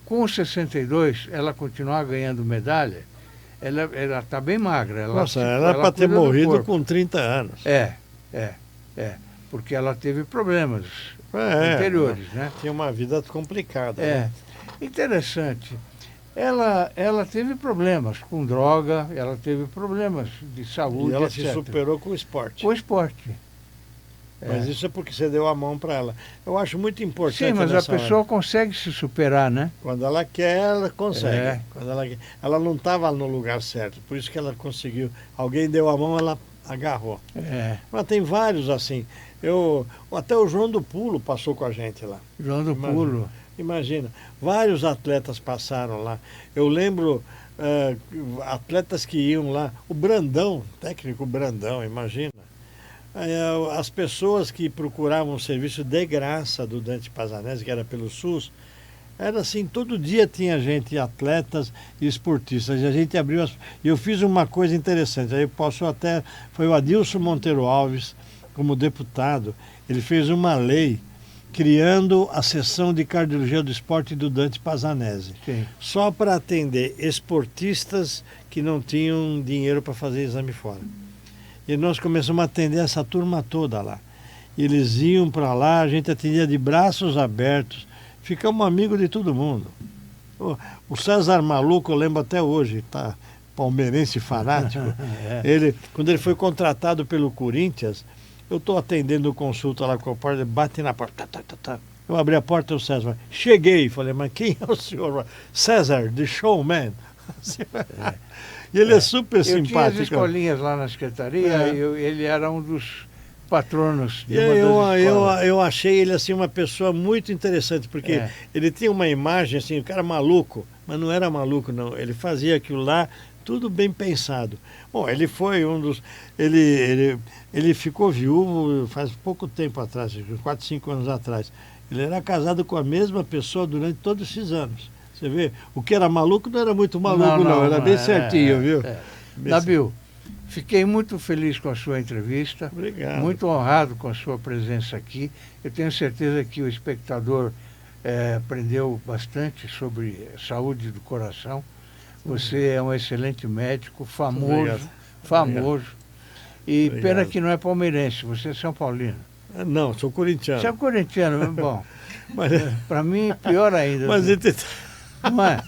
com os 62, ela continuar ganhando medalha, ela está bem magra. Ela era para ter morrido com 30 anos. Porque ela teve problemas anteriores, né? Tinha uma vida complicada. Né? Interessante. Ela teve problemas com droga, ela teve problemas de saúde, e ela etc. se superou com o esporte. Com o esporte. Mas isso é porque você deu a mão para ela. Eu acho muito importante. Sim, mas a pessoa consegue se superar, né? Quando ela quer, ela consegue. Quando ela não estava no lugar certo, por isso que ela conseguiu. Alguém deu a mão, ela Agarrou. É, Mas tem vários assim. Até o João do Pulo passou com a gente lá. João do Pulo. Imagina, vários atletas passaram lá. Eu lembro atletas que iam lá. O Brandão, técnico Brandão, imagina. As pessoas que procuravam o serviço de graça do Dante Pazanese, que era pelo SUS, era assim, todo dia tinha gente, atletas e esportistas. E a gente abriu e eu fiz uma coisa interessante. Aí foi o Adilson Monteiro Alves, como deputado, ele fez uma lei criando a seção de cardiologia do esporte do Dante Pazanese. Sim. Só para atender esportistas que não tinham dinheiro para fazer exame fora. E nós começamos a atender essa turma toda lá. Eles iam para lá, a gente atendia de braços abertos. Ficamos amigos de todo mundo. O César Maluco, eu lembro até hoje, tá? Palmeirense fanático. Quando ele foi contratado pelo Corinthians, eu estou atendendo consulta lá com a porta, bate na porta. Eu abri a porta e o César, cheguei. Falei, mas quem é o senhor? César, the showman. E ele é super simpático. Eu tinha as escolinhas lá na secretaria, ele era um dos patronos de eu achei ele assim uma pessoa muito interessante, porque ele tinha uma imagem assim, o cara maluco, mas não era maluco não, ele fazia aquilo lá, tudo bem pensado. Bom, ele foi um dos... Ele ficou viúvo faz pouco tempo atrás, 4, 5 anos atrás. Ele era casado com a mesma pessoa durante todos esses anos. Você vê, o que era maluco não era muito maluco não era bem certinho, viu? Nabil, fiquei muito feliz com a sua entrevista. Obrigado. Muito honrado com a sua presença aqui. Eu tenho certeza que o espectador aprendeu bastante sobre saúde do coração. Você é um excelente médico, famoso. E Obrigado. Pena que não é palmeirense, você é São Paulino. Não, sou corintiano. Você é corintiano, bom. Para mim, pior ainda. Não é?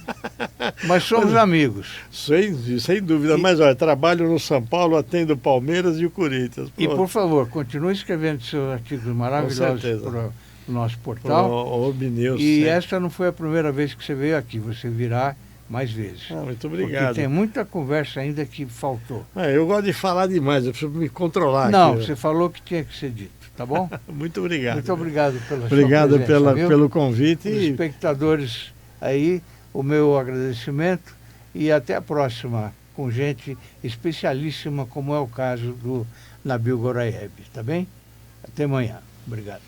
Mas somos amigos. Sem dúvida. Mas olha, trabalho no São Paulo, atendo o Palmeiras e o Corinthians. E por favor, continue escrevendo seus artigos maravilhosos para o nosso portal. E esta não foi a primeira vez que você veio aqui, você virá mais vezes. Muito obrigado. Porque tem muita conversa ainda que faltou. Eu gosto de falar demais, eu preciso me controlar. Não, aqui, você falou que tinha que ser dito, tá bom? Muito obrigado. Muito obrigado pela sua presença. Obrigado pelo convite. Os espectadores aí, o meu agradecimento e até a próxima com gente especialíssima, como é o caso do Nabil Goraieb, tá bem? Até amanhã. Obrigado.